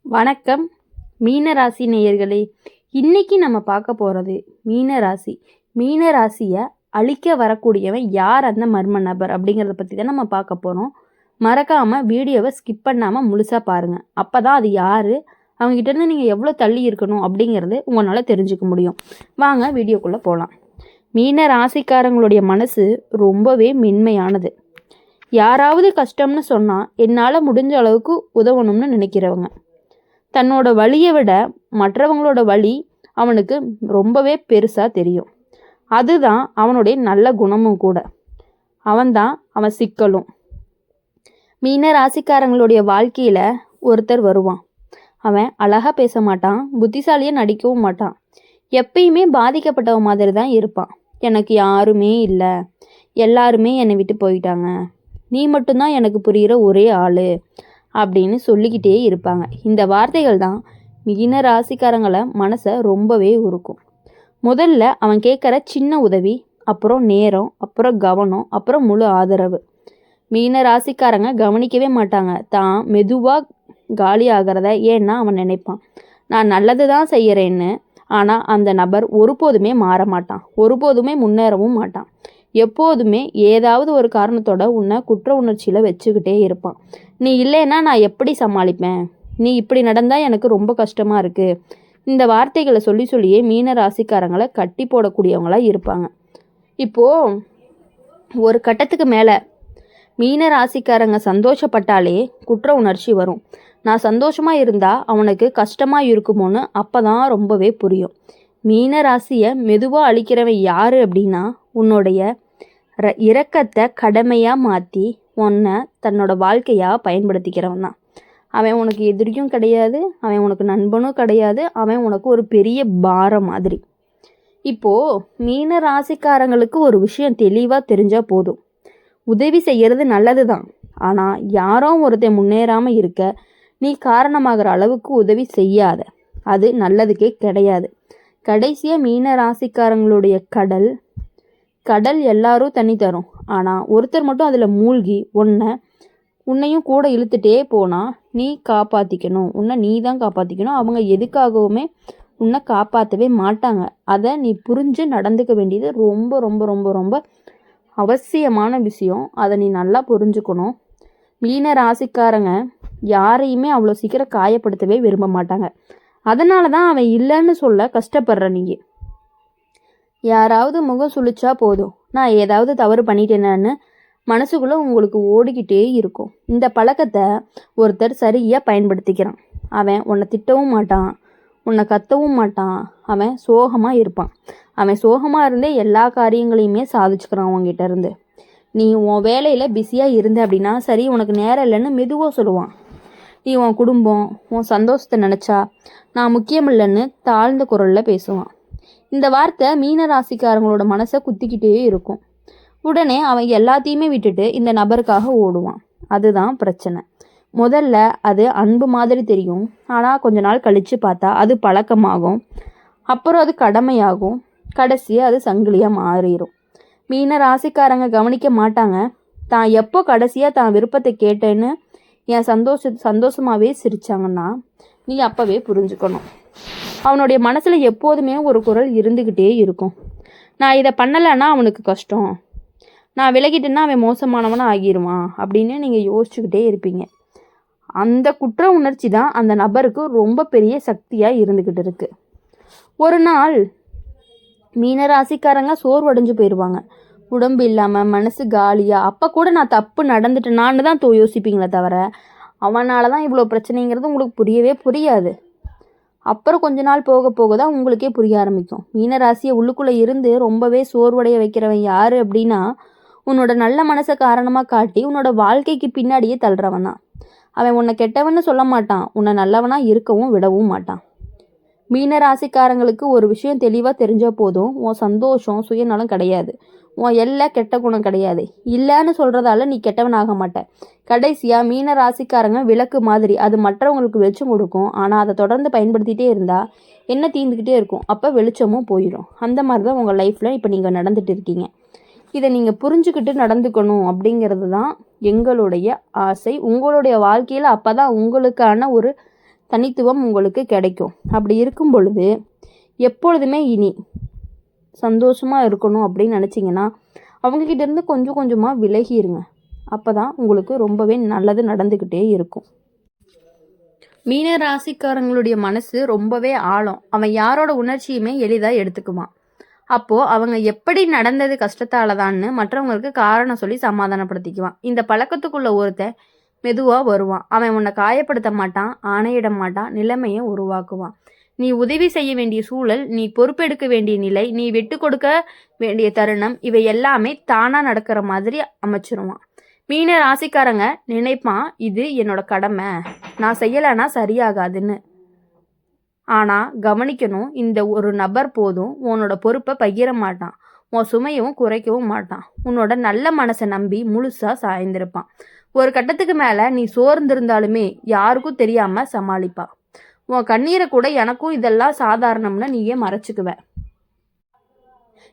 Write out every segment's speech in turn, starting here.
வணக்கம் மீனராசி நேயர்களே. இன்னைக்கு நம்ம பார்க்க போகிறது மீனராசி. மீனராசியை அழிக்க வரக்கூடியவன் யார், அந்த மர்ம நபர் அப்படிங்கிறத பற்றி தான் நம்ம பார்க்க போகிறோம். மறக்காமல் வீடியோவை ஸ்கிப் பண்ணாமல் முழுசாக பாருங்கள். அப்போ தான் அது யார், அவங்ககிட்டேருந்து நீங்கள் எவ்வளோ தள்ளி இருக்கணும் அப்படிங்கிறது உங்களால் தெரிஞ்சுக்க முடியும். வாங்க வீடியோக்குள்ளே போகலாம். மீன ராசிக்காரங்களுடைய மனசு ரொம்பவே மென்மையானது. யாராவது கஷ்டம்னு சொன்னால் என்னால் முடிஞ்ச அளவுக்கு உதவணும்னு நினைக்கிறவங்க. தன்னோட வழியை விட மற்றவங்களோட வழி அவனுக்கு ரொம்பவே பெருசாக தெரியும். அதுதான் அவனுடைய நல்ல குணமும் கூட. அவன் சிக்கலும். மீன ராசிக்காரங்களுடைய வாழ்க்கையில் ஒருத்தர் வருவான். அவன் அழகாக பேச மாட்டான், புத்திசாலியாக நடிக்கவும் மாட்டான். எப்பயுமே பாதிக்கப்பட்டவ மாதிரி தான் இருப்பான். எனக்கு யாருமே இல்லை, எல்லாருமே என்னை விட்டு போயிட்டாங்க, நீ மட்டும்தான் எனக்கு புரிகிற ஒரே ஆள் அப்படின்னு சொல்லிக்கிட்டே இருப்பாங்க. இந்த வார்த்தைகள் தான் மீன ராசிக்காரங்களை மனசை ரொம்பவே உருக்கும். முதல்ல அவன் கேட்குற சின்ன உதவி, அப்புறம் நேரம், அப்புறம் கவனம், அப்புறம் முழு ஆதரவு. மீன ராசிக்காரங்க கவனிக்கவே மாட்டாங்க தான் மெதுவாக காலி ஆகிறத. ஏன்னா அவன் நினைப்பான், நான் நல்லது தான் செய்கிறேன்னு. ஆனால் அந்த நபர் ஒருபோதுமே மாற மாட்டான், ஒருபோதுமே முன்னேறவும் மாட்டான். எப்போதுமே ஏதாவது ஒரு காரணத்தோட உன்னை குற்ற உணர்ச்சியில் வச்சுக்கிட்டே இருப்பான். நீ இல்லைன்னா நான் எப்படி சமாளிப்பேன், நீ இப்படி நடந்தால் எனக்கு ரொம்ப கஷ்டமாக இருக்குது. இந்த வார்த்தைகளை சொல்லி சொல்லியே மீன ராசிக்காரங்களை கட்டி போடக்கூடியவங்களாக இருப்பாங்க. இப்போது ஒரு கட்டத்துக்கு மேலே மீன ராசிக்காரங்க சந்தோஷப்பட்டாலே குற்ற உணர்ச்சி வரும். நான் சந்தோஷமாக இருந்தால் அவனுக்கு கஷ்டமாக இருக்குமோன்னு அப்போ தான் ரொம்பவே புரியும். மீன ராசியை மெதுவாக அழிக்கிறவன் யார் அப்படின்னா, உன்னுடைய இரக்கத்தை கடமையாக மாற்றி உன்னை தன்னோட வாழ்க்கையாக பயன்படுத்திக்கிறவன் தான். அவன் உனக்கு எதிரியும் கிடையாது, அவன் உனக்கு நண்பனும் கிடையாது, அவன் உனக்கு ஒரு பெரிய பாரம் மாதிரி. இப்போது மீன ராசிக்காரங்களுக்கு ஒரு விஷயம் தெளிவாக தெரிஞ்சால் போதும். உதவி செய்கிறது நல்லது தான், ஆனால் யாரோ ஒருத்தன் முன்னேறாமல் இருக்க நீ காரணமாகிற அளவுக்கு உதவி செய்யாத. அது நல்லதுக்கே கிடையாது. கடைசியாக மீன ராசிக்காரங்களுடைய கடல் எல்லாரும் தண்ணி தரும். ஆனால் ஒருத்தர் மட்டும் அதில் மூழ்கி உன்னையும் கூட இழுத்துட்டே போனால் நீ காப்பாற்றிக்கணும், உன்னை நீ தான் காப்பாற்றிக்கணும். அவங்க எதுக்காகவுமே உன்னை காப்பாற்றவே மாட்டாங்க. அதை நீ புரிஞ்சு நடந்துக்க வேண்டியது ரொம்ப ரொம்ப ரொம்ப ரொம்ப அவசியமான விஷயம். அதை நீ நல்லா புரிஞ்சுக்கணும். மீன ராசிக்காரங்க யாரையுமே அவ்வளோ சீக்கிரம் காயப்படுத்தவே விரும்ப மாட்டாங்க. அதனால தான் அவன் இல்லைன்னு சொல்ல கஷ்டப்படுற நீங்க. யாராவது முகம் சுழிச்சா போதும், நான் ஏதாவது தவறு பண்ணிட்டேனான்னு மனசுக்குள்ளே உங்களுக்கு ஓடிக்கிட்டே இருக்கும். இந்த பழக்கத்தை ஒருத்தர் சரியாக பயன்படுத்திக்கிறான். அவன் உன்னை திட்டவும் மாட்டான், உன்னை கத்தவும் மாட்டான். அவன் சோகமாக இருப்பான். அவன் சோகமாக இருந்தே எல்லா காரியங்களையுமே சாதிச்சுக்கிறான் உங்ககிட்ட இருந்து. நீ உன் வேலையில் பிஸியாக இருந்த அப்படின்னா சரி, உனக்கு நேரம் இல்லைன்னு மெதுவாக சொல்லுவான். நீ உன் குடும்பம், உன் சந்தோஷத்தை நினச்சா நான் முக்கியம் இல்லைன்னு தாழ்ந்த குரலில் பேசுவான். இந்த வார்த்தை மீன ராசிக்காரங்களோட மனசை குத்திக்கிட்டே இருக்கும். உடனே அவன் எல்லாத்தையுமே விட்டுட்டு இந்த நபருக்காக ஓடுவான். அதுதான் பிரச்சனை. முதல்ல அது அன்பு மாதிரி தெரியும், ஆனால் கொஞ்ச நாள் கழித்து பார்த்தா அது பழக்கமாகும், அப்புறம் அது கடமையாகும், கடைசியாக அது சங்கிலியாக மாறிடும். மீன ராசிக்காரங்க கவனிக்க மாட்டாங்க. தான் எப்போ கடைசியாக தான் விருப்பத்தை கேட்டேன்னு என் சந்தோஷமாகவே சிரித்தாங்கன்னா நீ அப்போவே புரிஞ்சுக்கணும். அவனுடைய மனசில் எப்போதுமே ஒரு குரல் இருந்துக்கிட்டே இருக்கும், நான் இதை பண்ணலைன்னா அவனுக்கு கஷ்டம், நான் விலகிட்டேன்னா அவன் மோசமானவனாக ஆகிடுவான் அப்படின்னு நீங்கள் யோசிச்சுக்கிட்டே இருப்பீங்க. அந்த குற்ற உணர்ச்சி தான் அந்த நபருக்கு ரொம்ப பெரிய சக்தியாக இருந்துக்கிட்டு இருக்கு. ஒரு நாள் மீனராசிக்காரங்க சோர்வடைஞ்சு போயிடுவாங்க, உடம்பு இல்லாமல் மனசு காலியாக. அப்போ கூட நான் தப்பு நடந்துட்டேனான்னு தான் யோசிப்பீங்களே தவிர அவனால தான் இவ்வளோ பிரச்சனைங்கிறது உங்களுக்கு புரியவே புரியாது. அப்புறம் கொஞ்ச நாள் போக போக தான் உங்களுக்கே புரிய ஆரம்பிக்கும். மீனராசியை உள்ளுக்குள்ளே இருந்து ரொம்பவே சோர்வடைய வைக்கிறவன் யார் அப்படின்னா, உன்னோட நல்ல மனசை காரணமாக காட்டி உன்னோட வாழ்க்கைக்கு பின்னாடியே தள்ளுறவன் தான். அவன் உன்னை கெட்டவன்னு சொல்ல மாட்டான், உன்னை நல்லவனாக இருக்கவும் விடவும் மாட்டான். மீனராசிக்காரங்களுக்கு ஒரு விஷயம் தெளிவாக தெரிஞ்சால் போதும், உன் சந்தோஷம் சுயநலம் கிடையாது, உன் எல்லா கெட்ட குணம் கிடையாது. இல்லைன்னு சொல்கிறதால நீ கெட்டவனாக மாட்ட. கடைசியாக மீன ராசிக்காரங்க விளக்கு மாதிரி, அது மற்றவங்களுக்கு வெளிச்சம் கொடுக்கும். ஆனால் அதை தொடர்ந்து பயன்படுத்திகிட்டே இருந்தால் என்ன தீர்ந்துக்கிட்டே இருக்கும், அப்போ வெளிச்சமும் போயிடும். அந்த மாதிரி தான் உங்கள் லைஃப்பில் இப்போ நீங்கள் நடந்துட்டு இருக்கீங்க. இதை நீங்கள் புரிஞ்சுக்கிட்டு நடந்துக்கணும் அப்படிங்கிறது தான் எங்களுடைய ஆசை. உங்களுடைய வாழ்க்கையில் அப்போ தான் உங்களுக்கான ஒரு தனித்துவம் உங்களுக்கு கிடைக்கும். அப்படி இருக்கும் பொழுது எப்பொழுதுமே இனி சந்தோஷமாக இருக்கணும் அப்படின்னு நினச்சிங்கன்னா அவங்கக்கிட்ட இருந்து கொஞ்சம் கொஞ்சமாக விலகிருங்க. அப்போ தான் உங்களுக்கு ரொம்பவே நல்லது நடந்துக்கிட்டே இருக்கும். மீன ராசிக்காரங்களுடைய மனசு ரொம்பவே ஆழம். அவன் யாரோட உணர்ச்சியுமே எளிதாக எடுத்துக்குவான். அப்போது அவங்க எப்படி நடந்தது கஷ்டத்தால தான்னு மற்றவங்களுக்கு காரணம் சொல்லி சமாதானப்படுத்திக்குவான். இந்த பழக்கத்துக்குள்ள ஒருத்தன் மெதுவாக வருவான். அவன் உன்னை காயப்படுத்த மாட்டான், ஆணையிட மாட்டான், நிலைமையை உருவாக்குவான். நீ உதவி செய்ய வேண்டிய சூழல், நீ பொறுப்பெடுக்க வேண்டிய நிலை, நீ விட்டு கொடுக்க வேண்டிய தருணம், இவை எல்லாமே தானாக நடக்கிற மாதிரி அமைச்சிருவான். மீன ராசிக்காரங்க நினைப்பான், இது என்னோட கடமை, நான் செய்யலைன்னா சரியாகாதுன்னு. ஆனால் கவனிக்கணும், இந்த ஒரு நபர் போதும் உன்னோட பொறுப்பை பகிர மாட்டான், உன் சுமையவும் குறைக்கவும் மாட்டான். உன்னோட நல்ல மனசை நம்பி முழுசாக சாய்ந்திருப்பான். ஒரு கட்டத்துக்கு மேலே நீ சோர்ந்திருந்தாலுமே யாருக்கும் தெரியாமல் சமாளிப்பான். உன் கண்ணீரை கூட எனக்கும் இதெல்லாம் சாதாரணம்னு நீயே மறைச்சிக்குவ.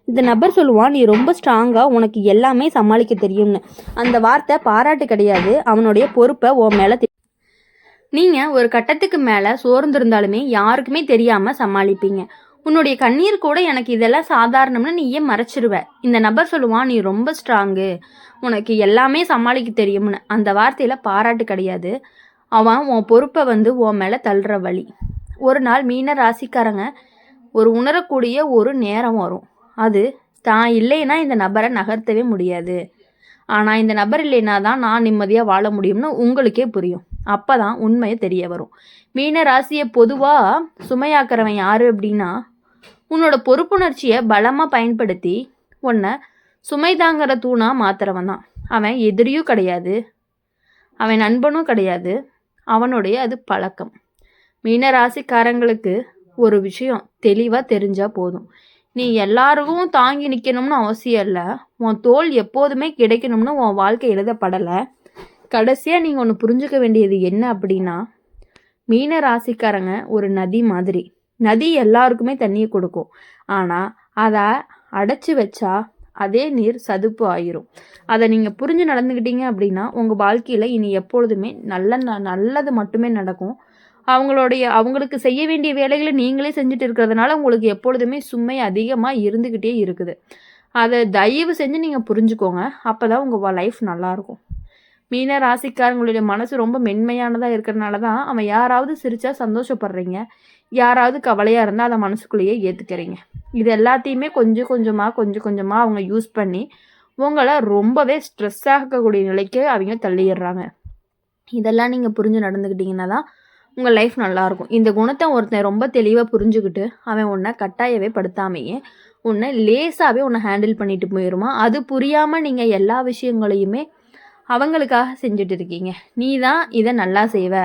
இந்த நபர் சொல்லுவான், நீ ரொம்ப ஸ்ட்ராங்காக உனக்கு எல்லாமே சமாளிக்க தெரியும்னு. அந்த வார்த்தை பாராட்டு கிடையாது, அவனுடைய பொறுப்பை உன் மேலே நீங்கள் ஒரு கட்டத்துக்கு மேலே சோர்ந்திருந்தாலுமே யாருக்குமே தெரியாமல் சமாளிப்பீங்க. உன்னுடைய கண்ணீர் கூட எனக்கு இதெல்லாம் சாதாரணம்னு நீயே மறைச்சிருவ. இந்த நபர் சொல்லுவான், நீ ரொம்ப ஸ்ட்ராங்கு, உனக்கு எல்லாமே சமாளிக்க தெரியும்னு. அந்த வார்த்தையில் பாராட்டு கிடையாது, அவன் உன் பொறுப்பை உன் மேலே தள்ளுற வழி. ஒரு நாள் மீன ராசிக்காரங்க ஒரு உணரக்கூடிய ஒரு நேரம் வரும். அது தான் இல்லைன்னா இந்த நபரை நகர்த்தவே முடியாது, ஆனால் இந்த நபர் இல்லைன்னா தான் நான் நிம்மதியாக வாழ முடியும்னு உங்களுக்கே புரியும். அப்போ தான் உண்மையை தெரிய வரும். மீன ராசியை பொதுவாக சுமையாக்குறவன் யார் அப்படின்னா, உன்னோட பொறுப்புணர்ச்சியை பலமாக பயன்படுத்தி உன்னை சுமை தாங்கிற தூணாக மாத்துறவன் தான். அவன் எதிரியும் கிடையாது, அவன் நண்பனும் கிடையாது, அவனுடைய அது பழக்கம். மீன ராசிக்காரங்களுக்கு ஒரு விஷயம் தெளிவாக தெரிஞ்சால் போதும், நீ எல்லாருக்கும் தாங்கி நிற்கணும்னு அவசியம் இல்லை, உன் தோல் எப்போதுமே கிடைக்கணும்னு உன் வாழ்க்கை எழுதப்படலை. கடைசியாக நீங்கள் ஒன்று புரிஞ்சுக்க வேண்டியது என்ன அப்படின்னா, மீன ராசிக்காரங்க ஒரு நதி மாதிரி. நதி எல்லாருக்குமே தண்ணியை கொடுக்கும், ஆனால் அதை அடைச்சி வச்சா அதே நீர் சதுப்பு ஆயிரும். அதை நீங்கள் புரிஞ்சு நடந்துக்கிட்டீங்க அப்படின்னா உங்கள் வாழ்க்கையில் இனி எப்பொழுதுமே நல்லது மட்டுமே நடக்கும். அவங்களுக்கு செய்ய வேண்டிய வேலைகளை நீங்களே செஞ்சுட்டு இருக்கிறதுனால உங்களுக்கு எப்பொழுதுமே சுமை அதிகமாக இருந்துக்கிட்டே இருக்குது. அதை தயவு செஞ்சு நீங்கள் புரிஞ்சுக்கோங்க, அப்போ தான் உங்கள் லைஃப் நல்லாயிருக்கும். மீன ராசிக்காரங்களுடைய மனசு ரொம்ப மென்மையானதாக இருக்கிறதுனால தான் அவன் யாராவது சிரித்தா சந்தோஷப்படுறீங்க, யாராவது கவலையாக இருந்தால் அதை மனசுக்குள்ளேயே ஏற்றுக்கிறீங்க. இது எல்லாத்தையுமே கொஞ்சம் கொஞ்சமாக அவங்க யூஸ் பண்ணி உங்களை ரொம்பவே ஸ்ட்ரெஸ் ஆகக்கூடிய நிலைக்கு அவங்க தள்ளிடுறாங்க. இதெல்லாம் நீங்கள் புரிஞ்சு நடந்துக்கிட்டிங்கன்னா தான் உங்கள் லைஃப் நல்லாயிருக்கும். இந்த குணத்தை ஒருத்தன் ரொம்ப தெளிவாக புரிஞ்சுக்கிட்டு அவன் உன்னை கட்டாயவே படுத்தாமையே உன்னை லேசாகவே உன்னை ஹேண்டில் பண்ணிட்டு போயிடுமா. அது புரியாமல் நீங்கள் எல்லா விஷயங்களையுமே அவங்களுக்காக செஞ்சுட்டு இருக்கீங்க. நீ தான் இதை நல்லா செய்வ,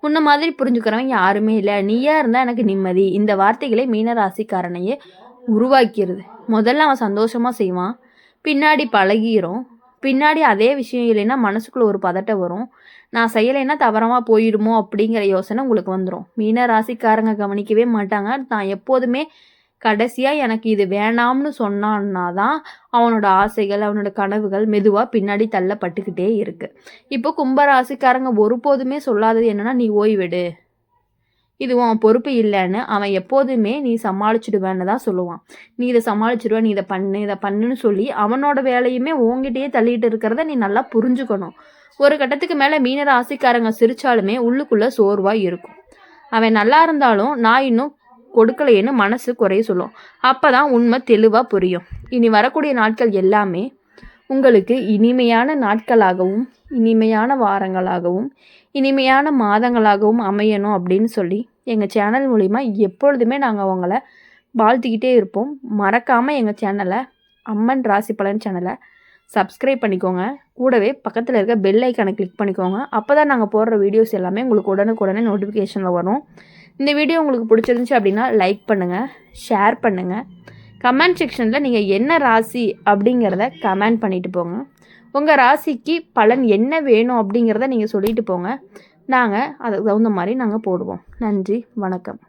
உன்னை மாதிரி புரிஞ்சுக்கிறவன் யாருமே இல்லை, நீயா இருந்தால் எனக்கு நிம்மதி. இந்த வார்த்தைகளை மீன ராசிக்காரனையே உருவாக்கிறது. முதல்ல அவன் சந்தோஷமாக செய்வான், பின்னாடி பழகிரும், பின்னாடி அதே விஷயம் இல்லைன்னா மனசுக்குள்ளே ஒரு பதட்டம் வரும், நான் செய்யலைன்னா தவறமாக போயிடுமோ அப்படிங்கிற யோசனை உங்களுக்கு வந்துடும். மீன ராசிக்காரங்க கவனிக்கவே மாட்டாங்க. தான் எப்போதுமே கடைசியாக எனக்கு இது வேணாம்னு சொன்னான்னா தான் அவனோட ஆசைகள் அவனோட கனவுகள் மெதுவாக பின்னாடி தள்ளப்பட்டுக்கிட்டே இருக்குது. இப்போ கும்பராசிக்காரங்க ஒருபோதுமே சொல்லாதது என்னென்னா, நீ ஓய்வெடு, இது உன் பொறுப்பு இல்லைன்னு. அவன் எப்போதுமே நீ சமாளிச்சுடுவேன்னு தான் சொல்லுவான். நீ இதை சமாளிச்சுடுவேன், நீ இதை பண்ணுன்னு சொல்லி அவனோட வேலையுமே உங்ககிட்டயே தள்ளிட்டு இருக்கிறத நீ நல்லா புரிஞ்சுக்கணும். ஒரு கட்டத்துக்கு மேலே மீன ராசிக்காரங்க சிரித்தாலுமே உள்ளுக்குள்ளே சோர்வாக இருக்கும். அவன் நல்லா இருந்தாலும் நான் இன்னும் கொடுக்கலையேன்னு மனசு குறைய சொல்லும். அப்போ தான் உண்மை தெளிவாக புரியும். இனி வரக்கூடிய நாட்கள் எல்லாமே உங்களுக்கு இனிமையான நாட்களாகவும் இனிமையான வாரங்களாகவும் இனிமையான மாதங்களாகவும் அமையணும் அப்படின்னு சொல்லி எங்கள் சேனல் மூலிமா எப்பொழுதுமே நாங்கள் அவங்கள வாழ்த்திக்கிட்டே இருப்போம். மறக்காமல் எங்கள் சேனலை அம்மன் ராசி பலன் சேனலை சப்ஸ்கிரைப் பண்ணிக்கோங்க. கூடவே பக்கத்தில் இருக்க பெல் ஐக்கானை கிளிக் பண்ணிக்கோங்க. அப்போ தான் நாங்கள் போடுற வீடியோஸ் எல்லாமே உங்களுக்கு உடனுக்குடனே நோட்டிஃபிகேஷனில் வரும். இந்த வீடியோ உங்களுக்கு பிடிச்சிருந்துச்சு அப்படின்னா லைக் பண்ணுங்கள், ஷேர் பண்ணுங்கள். கமெண்ட் செக்ஷனில் நீங்கள் என்ன ராசி அப்படிங்கிறத கமெண்ட் பண்ணிவிட்டு போங்க. உங்கள் ராசிக்கு பலன் என்ன வேணும் அப்படிங்கிறத நீங்கள் சொல்லிட்டு போங்க. நாங்கள் அதுக்கு தகுந்த மாதிரி நாங்கள் போடுவோம். நன்றி, வணக்கம்.